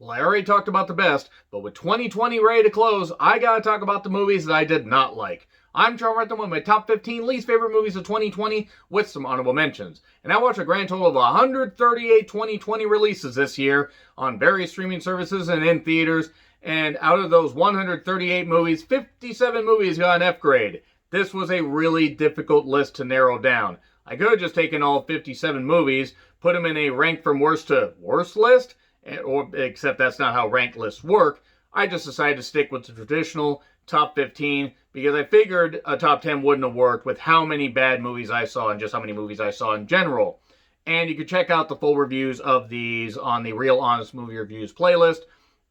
Well, I already talked about the best, but with 2020 ready to close, I gotta talk about the movies that I did not like. I'm trying to write them with my top 15 least favorite movies of 2020 with some honorable mentions. And I watched a grand total of 138 2020 releases this year on various streaming services and in theaters. And out of those 138 movies, 57 movies got an F grade. This was a really difficult list to narrow down. I could have just taken all 57 movies, put them in a rank from worst to worst list, except that's not how ranked lists work. I just decided to stick with the traditional top 15 because I figured a top 10 wouldn't have worked with how many bad movies I saw and just how many movies I saw in general. And you can check out the full reviews of these on the Real Honest Movie Reviews playlist.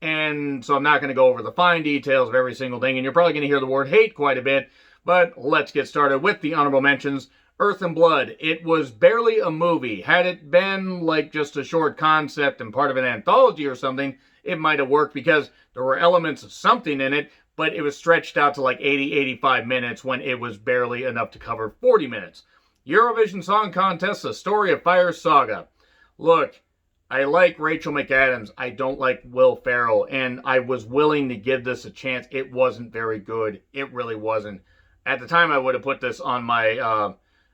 And so I'm not going to go over the fine details of every single thing, and you're probably going to hear the word hate quite a bit. But let's get started with the honorable mentions. Earth and Blood. It was barely a movie. Had it been like just a short concept and part of an anthology or something, it might have worked because there were elements of something in it, but it was stretched out to like 80, 85 minutes when it was barely enough to cover 40 minutes. Eurovision Song Contest, A Story of Fire Saga. Look, I like Rachel McAdams. I don't like Will Ferrell, and I was willing to give this a chance. It wasn't very good. It really wasn't. At the time, I would have put this on my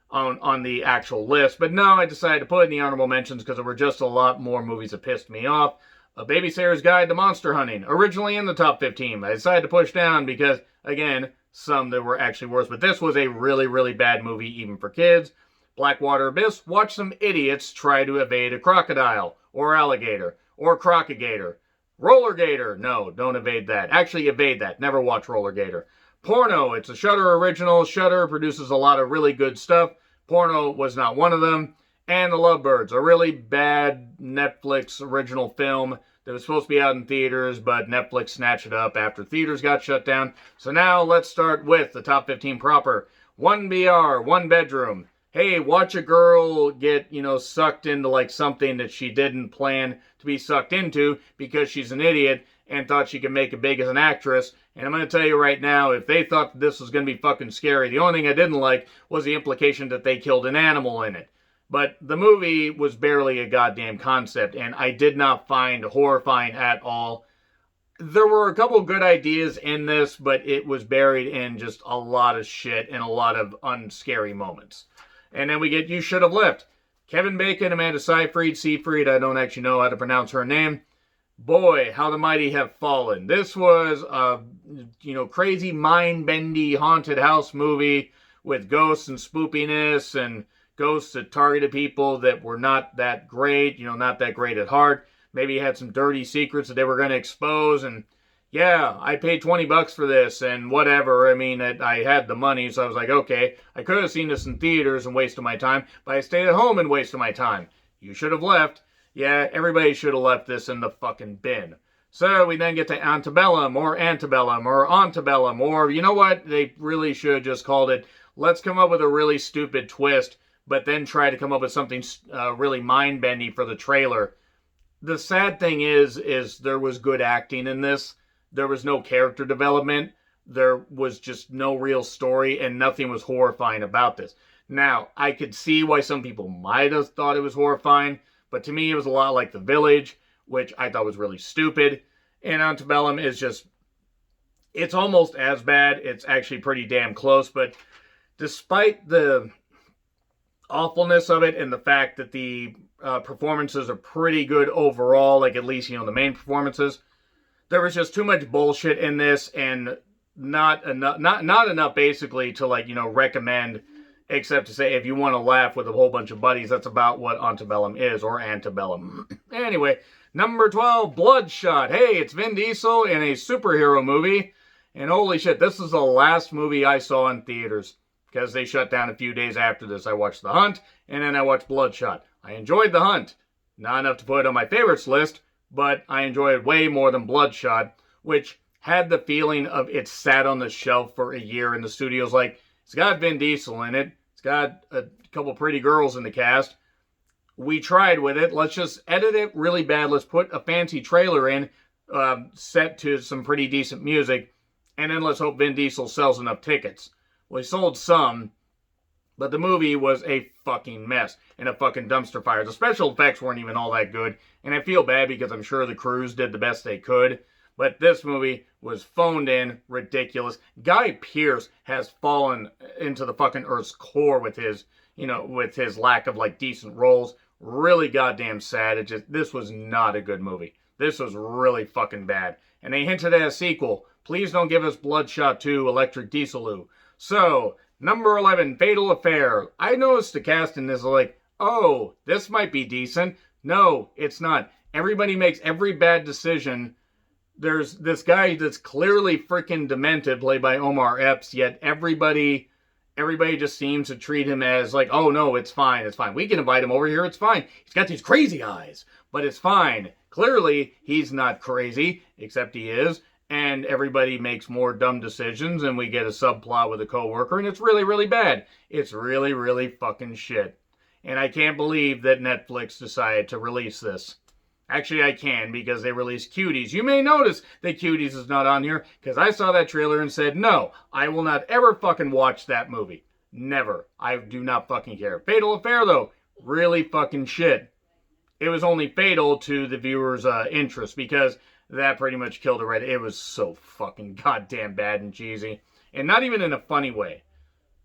on the actual list. But no, I decided to put it in the honorable mentions because there were just a lot more movies that pissed me off. A Babysitter's Guide to Monster Hunting, originally in the top 15. I decided to push down because, again, some that were actually worse. But this was a really, really bad movie, even for kids. Blackwater Abyss, watch some idiots try to evade a crocodile, or alligator, or crocagator. Rollergator, no, don't evade that. Actually, evade that. Never watch Rollergator. Porno, it's a Shudder original. Shudder produces a lot of really good stuff. Porno was not one of them. And The Lovebirds, a really bad Netflix original film that was supposed to be out in theaters, but Netflix snatched it up after theaters got shut down. So now let's start with the top 15 proper. 1BR, One Bedroom. Hey, watch a girl get, sucked into like something that she didn't plan to be sucked into because she's an idiot and thought she could make it big as an actress. And I'm going to tell you right now, if they thought that this was going to be fucking scary, the only thing I didn't like was the implication that they killed an animal in it. But the movie was barely a goddamn concept, and I did not find horrifying at all. There were a couple good ideas in this, but it was buried in just a lot of shit and a lot of unscary moments. And then we get You Should Have Left. Kevin Bacon, Amanda Seyfried, I don't actually know how to pronounce her name. Boy, how the mighty have fallen. This was a, crazy mind-bendy haunted house movie with ghosts and spoopiness and ghosts that targeted people that were not that great, not that great at heart. Maybe had some dirty secrets that they were going to expose. And yeah, I paid $20 for this and whatever. I mean, I had the money, so I was like, okay, I could have seen this in theaters and wasted my time, but I stayed at home and wasted my time. You should have left. Yeah, everybody should have left this in the fucking bin. So we then get to Antebellum, or Antebellum, or you know what? They really should have just called it, let's come up with a really stupid twist, but then try to come up with something really mind-bending for the trailer. The sad thing is there was good acting in this. There was no character development. There was just no real story, and nothing was horrifying about this. Now, I could see why some people might have thought it was horrifying, but to me, it was a lot like The Village, which I thought was really stupid. And Antebellum is just, it's almost as bad. It's actually pretty damn close. But despite the awfulness of it and the fact that the performances are pretty good overall, like at least, the main performances, there was just too much bullshit in this and not enough basically to recommend, except to say if you want to laugh with a whole bunch of buddies, that's about what Antebellum is, or Antebellum. Anyway, number 12, Bloodshot. Hey, it's Vin Diesel in a superhero movie, and holy shit, this is the last movie I saw in theaters, because they shut down a few days after this. I watched The Hunt, and then I watched Bloodshot. I enjoyed The Hunt. Not enough to put it on my favorites list, but I enjoyed it way more than Bloodshot, which had the feeling of it sat on the shelf for a year, and the studio's like, it's got Vin Diesel in it. It's got a couple pretty girls in the cast. We tried with it. Let's just edit it really bad. Let's put a fancy trailer in, set to some pretty decent music, and then let's hope Vin Diesel sells enough tickets. Well, he sold some, But the movie was a fucking mess and a fucking dumpster fire. The special effects weren't even all that good, and I feel bad because I'm sure the crews did the best they could. But this movie was phoned in, ridiculous. Guy Pearce has fallen into the fucking Earth's core with his, with his lack of like decent roles. Really goddamn sad. This was not a good movie. This was really fucking bad. And they hinted at a sequel. Please don't give us Bloodshot 2 Electric Dieseloo. So, number 11, Fatal Affair. I noticed the cast in this like, oh, this might be decent. No, it's not. Everybody makes every bad decision. There's this guy that's clearly freaking demented, played by Omar Epps, yet everybody just seems to treat him as like, oh no, it's fine. We can invite him over here, it's fine. He's got these crazy eyes, but it's fine. Clearly, he's not crazy, except he is, and everybody makes more dumb decisions, and we get a subplot with a coworker, and it's really, really bad. It's really, really fucking shit. And I can't believe that Netflix decided to release this. Actually, I can, because they released Cuties. You may notice that Cuties is not on here, because I saw that trailer and said, no, I will not ever fucking watch that movie. Never. I do not fucking care. Fatal Affair, though, really fucking shit. It was only fatal to the viewer's interest, because that pretty much killed it right. It was so fucking goddamn bad and cheesy. And not even in a funny way.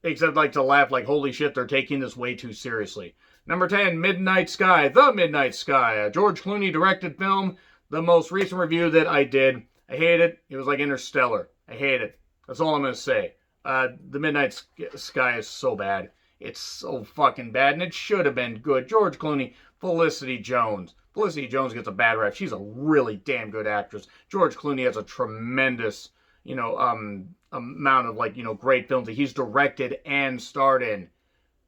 Except like to laugh like, holy shit, they're taking this way too seriously. Number 10, Midnight Sky. The Midnight Sky, a George Clooney directed film. The most recent review that I did. I hate it. It was like Interstellar. I hate it. That's all I'm going to say. The Midnight Sky is so bad. It's so fucking bad, and it should have been good. George Clooney, Felicity Jones. Felicity Jones gets a bad rap. She's a really damn good actress. George Clooney has a tremendous, amount of great films that he's directed and starred in.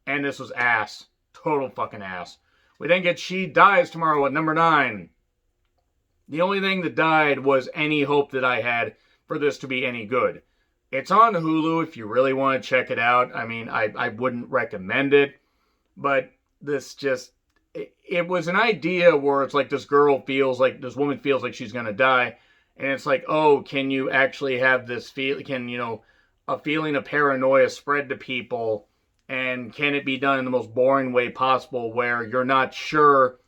And this was ass. Total fucking ass. We then get She Dies Tomorrow at number 9. The only thing that died was any hope that I had for this to be any good. It's on Hulu if you really want to check it out. I mean, I wouldn't recommend it. But this just... It was an idea where it's like this woman feels like she's going to die. And it's like, oh, can you actually have this a feeling of paranoia spread to people? And can it be done in the most boring way possible where you're not sure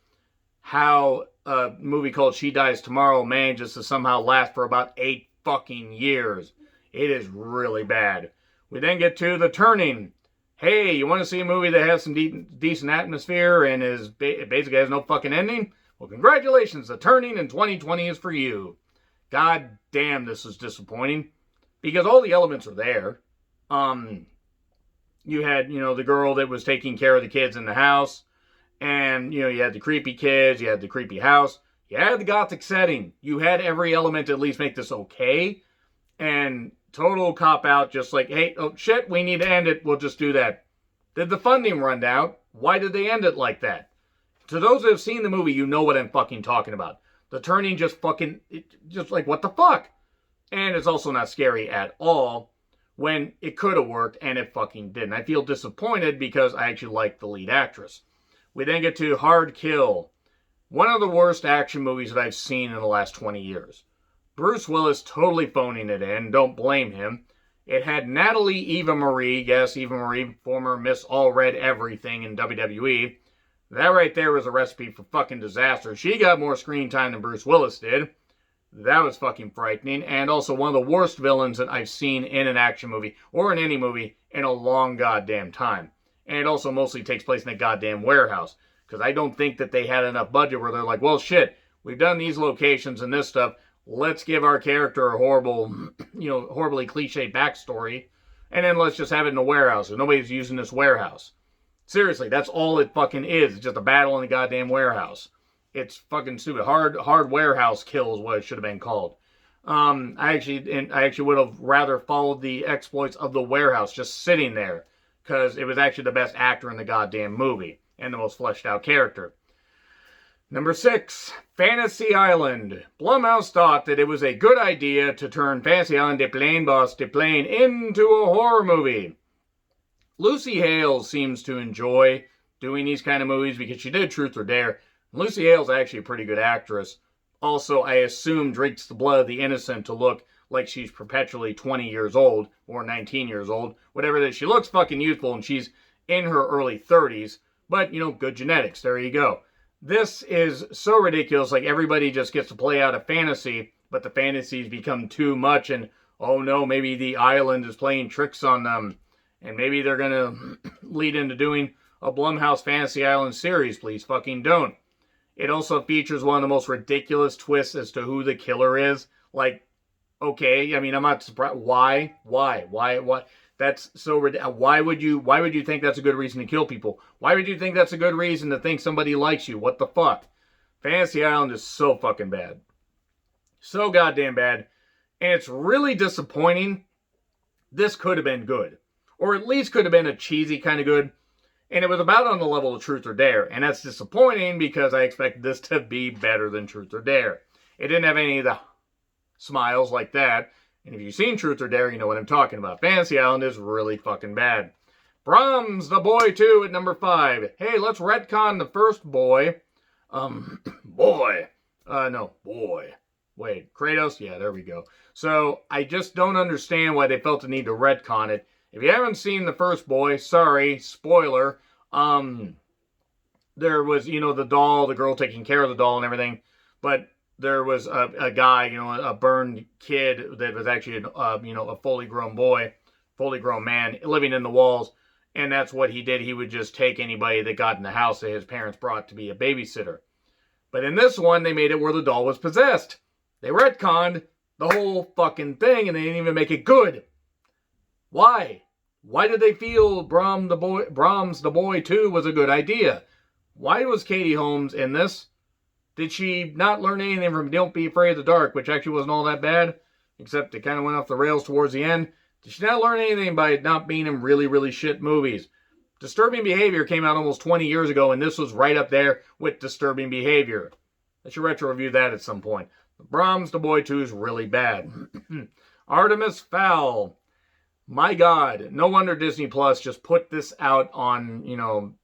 how a movie called She Dies Tomorrow manages to somehow last for about 8 fucking years? It is really bad. We then get to The Turning. Hey, you want to see a movie that has some decent atmosphere and basically has no fucking ending? Well, congratulations. The Turning in 2020 is for you. God damn, this is disappointing. Because all the elements are there. You had, the girl that was taking care of the kids in the house. And, you had the creepy kids. You had the creepy house. You had the gothic setting. You had every element to at least make this okay. And total cop-out, just like, hey, oh shit, we need to end it. We'll just do that. Did the funding run out? Why did they end it like that? To those that have seen the movie, you know what I'm fucking talking about. The Turning just like, what the fuck? And it's also not scary at all. When it could have worked, and it fucking didn't. I feel disappointed because I actually like the lead actress. We then get to Hard Kill. One of the worst action movies that I've seen in the last 20 years. Bruce Willis totally phoning it in. Don't blame him. It had Natalie Eva Marie. Yes, Eva Marie, former Miss All Red Everything in WWE. That right there was a recipe for fucking disaster. She got more screen time than Bruce Willis did. That was fucking frightening. And also one of the worst villains that I've seen in an action movie or in any movie in a long goddamn time. And it also mostly takes place in a goddamn warehouse. Because I don't think that they had enough budget where they're like, well, shit, we've done these locations and this stuff. Let's give our character a horrible, horribly cliche backstory. And then let's just have it in a warehouse. And nobody's using this warehouse. Seriously, that's all it fucking is. It's just a battle in a goddamn warehouse. It's fucking stupid. Hard warehouse kill is what it should have been called. I actually would have rather followed the exploits of the warehouse just sitting there, because it was actually the best actor in the goddamn movie and the most fleshed out character. Number 6, Fantasy Island. Blumhouse thought that it was a good idea to turn Fantasy Island de Plain Boss de Plain into a horror movie. Lucy Hales seems to enjoy doing these kind of movies because she did Truth or Dare. Lucy Hale's actually a pretty good actress. Also, I assume drinks the blood of the innocent to look like she's perpetually 20 years old or 19 years old. Whatever it is, she looks fucking youthful, and she's in her early 30s, but, good genetics. There you go. This is so ridiculous. Like, everybody just gets to play out a fantasy, but the fantasies become too much, and oh no, maybe the island is playing tricks on them, and maybe they're gonna lead into doing a Blumhouse Fantasy Island series. Please fucking don't. It also features one of the most ridiculous twists as to who the killer is. Like, okay, I mean, I'm not surprised. Why? That's so ridiculous. Why would you think that's a good reason to kill people? Why would you think that's a good reason to think somebody likes you? What the fuck? Fantasy Island is so fucking bad. So goddamn bad. And it's really disappointing. This could have been good. Or at least could have been a cheesy kind of good. And it was about on the level of Truth or Dare. And that's disappointing because I expected this to be better than Truth or Dare. It didn't have any of the smiles like that. And if you've seen Truth or Dare, you know what I'm talking about. Fantasy Island is really fucking bad. Brahms the Boy 2 at number 5. Hey, let's retcon the first boy. Boy. Wait, Kratos? Yeah, there we go. So, I just don't understand why they felt the need to retcon it. If you haven't seen the first boy, sorry, spoiler. There was, the doll, the girl taking care of the doll and everything. But there was a guy, a burned kid that was actually, a fully grown boy, fully grown man living in the walls. And that's what he did. He would just take anybody that got in the house that his parents brought to be a babysitter. But in this one, they made it where the doll was possessed. They retconned the whole fucking thing, and they didn't even make it good. Why? Why did they feel Brahms the Boy 2 was a good idea? Why was Katie Holmes in this? Did she not learn anything from Don't Be Afraid of the Dark, which actually wasn't all that bad, except it kind of went off the rails towards the end? Did she not learn anything by not being in really, really shit movies? Disturbing Behavior came out almost 20 years ago, and this was right up there with Disturbing Behavior. I should retro review that at some point. Brahms the Boy 2 is really bad. Artemis Fowl. My God, no wonder Disney Plus just put this out on,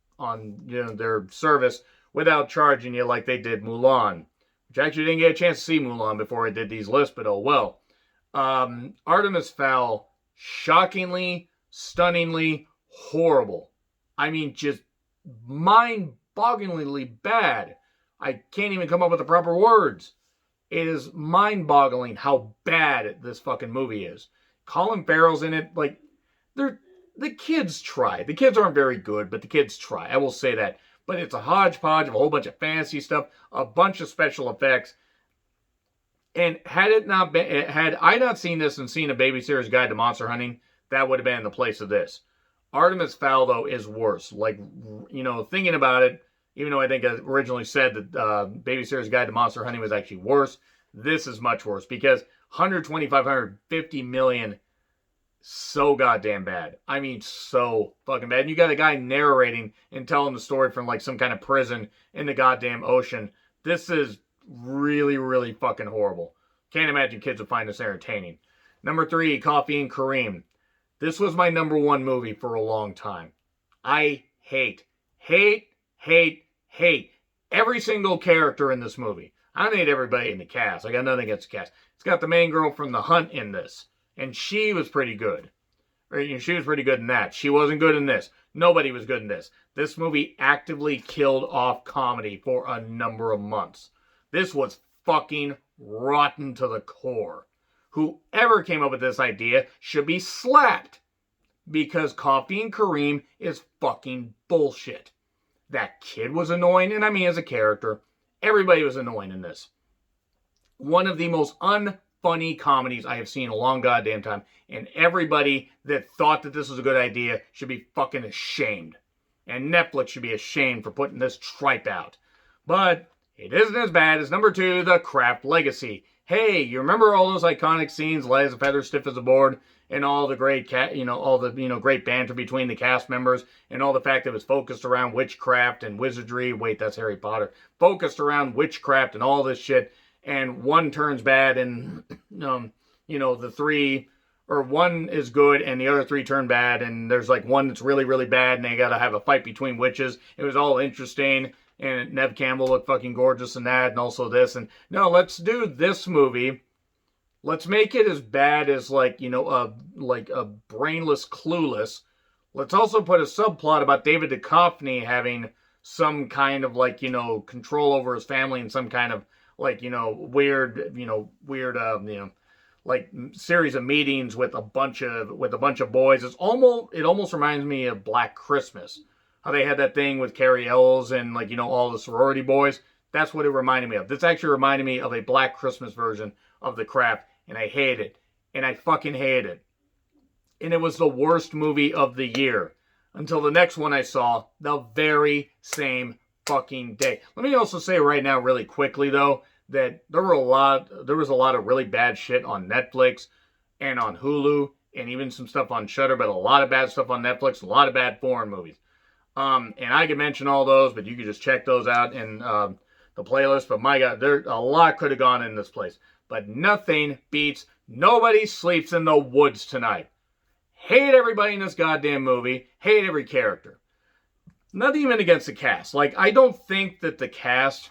their service without charging you like they did Mulan. Which I actually didn't get a chance to see Mulan before I did these lists, but oh well. Artemis Fowl, shockingly, stunningly horrible. I mean, just mind-bogglingly bad. I can't even come up with the proper words. It is mind-boggling how bad this fucking movie is. Colin Farrell's in it. Like, the kids try. The kids aren't very good, but the kids try. I will say that. But it's a hodgepodge of a whole bunch of fantasy stuff, a bunch of special effects. And had I not seen this and seen A Babysitter's Guide to Monster Hunting, that would have been in the place of this. Artemis Fowl, though, is worse. Like, thinking about it, even though I think I originally said that Babysitter's Guide to Monster Hunting was actually worse, this is much worse because 125, 150 million, so goddamn bad. I mean, so fucking bad. And you got a guy narrating and telling the story from like some kind of prison in the goddamn ocean. This is really, really fucking horrible. Can't imagine kids would find this entertaining. Number 3, Coffee and Kareem. This was my number 1 movie for a long time. I hate every single character in this movie. I don't hate everybody in the cast. I got nothing against the cast. It's got the main girl from The Hunt in this. And she was pretty good. She was pretty good in that. She wasn't good in this. Nobody was good in this. This movie actively killed off comedy for a number of months. This was fucking rotten to the core. Whoever came up with this idea should be slapped. Because Coffee and Kareem is fucking bullshit. That kid was annoying, and I mean as a character. Everybody was annoying in this. One of the most unfunny comedies I have seen in a long goddamn time. And everybody that thought that this was a good idea should be fucking ashamed. And Netflix should be ashamed for putting this tripe out. But it isn't as bad as number 2, The Craft Legacy. Hey, you remember all those iconic scenes, light as a feather, stiff as a board, and all the great great banter between the cast members, and all the fact that it was focused around witchcraft and wizardry. Wait, that's Harry Potter. Focused around witchcraft and all this shit, and one turns bad, and the 3, or one is good, and the other 3 turn bad, and there's like one that's really, really bad, and they gotta have a fight between witches. It was all interesting. And Neve Campbell looked fucking gorgeous in that, and also this. And no, let's do this movie. Let's make it as bad as a brainless Clueless. Let's also put a subplot about David Duchovny having some kind of like, control over his family and some kind of like, weird, like series of meetings with a bunch of boys. It almost reminds me of Black Christmas. How they had that thing with Carrie Ells and like, all the sorority boys. That's what it reminded me of. This actually reminded me of a Black Christmas version of The Craft, and I hate it. And I fucking hate it. And it was the worst movie of the year until the next one I saw the very same fucking day. Let me also say right now really quickly though that there was a lot of really bad shit on Netflix and on Hulu and even some stuff on Shudder, but a lot of bad stuff on Netflix, a lot of bad foreign movies. And I could mention all those, but you could just check those out in the playlist. But my God, a lot could have gone in this place. But nothing beats Nobody Sleeps in the Woods Tonight. Hate everybody in this goddamn movie. Hate every character. Nothing even against the cast. Like, I don't think that the cast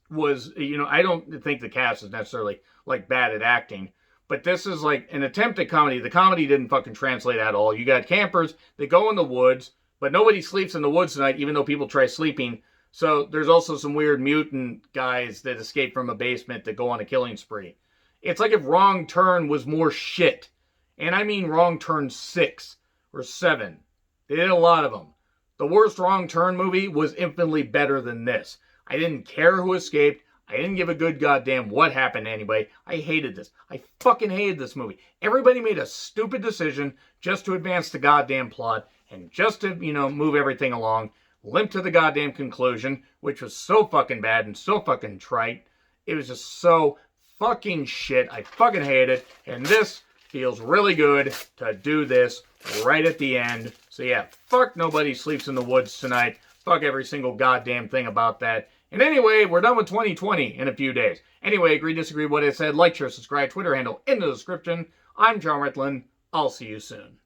was, I don't think the cast is necessarily, like, bad at acting. But this is, like, an attempt at comedy. The comedy didn't fucking translate at all. You got campers that go in the woods, but nobody sleeps in the woods tonight, even though people try sleeping. So there's also some weird mutant guys that escape from a basement that go on a killing spree. It's like if Wrong Turn was more shit. And I mean Wrong Turn 6 or 7. They did a lot of them. The worst Wrong Turn movie was infinitely better than this. I didn't care who escaped. I didn't give a good goddamn what happened to anybody. I hated this. I fucking hated this movie. Everybody made a stupid decision just to advance the goddamn plot and just to, move everything along. Limp to the goddamn conclusion, which was so fucking bad and so fucking trite. It was just so fucking shit. I fucking hate it. And this feels really good to do this right at the end. So yeah, fuck Nobody Sleeps in the Woods Tonight. Fuck every single goddamn thing about that. And anyway, we're done with 2020 in a few days. Anyway, agree, disagree with what I said. Like, share, subscribe, Twitter handle in the description. I'm John Ritlin. I'll see you soon.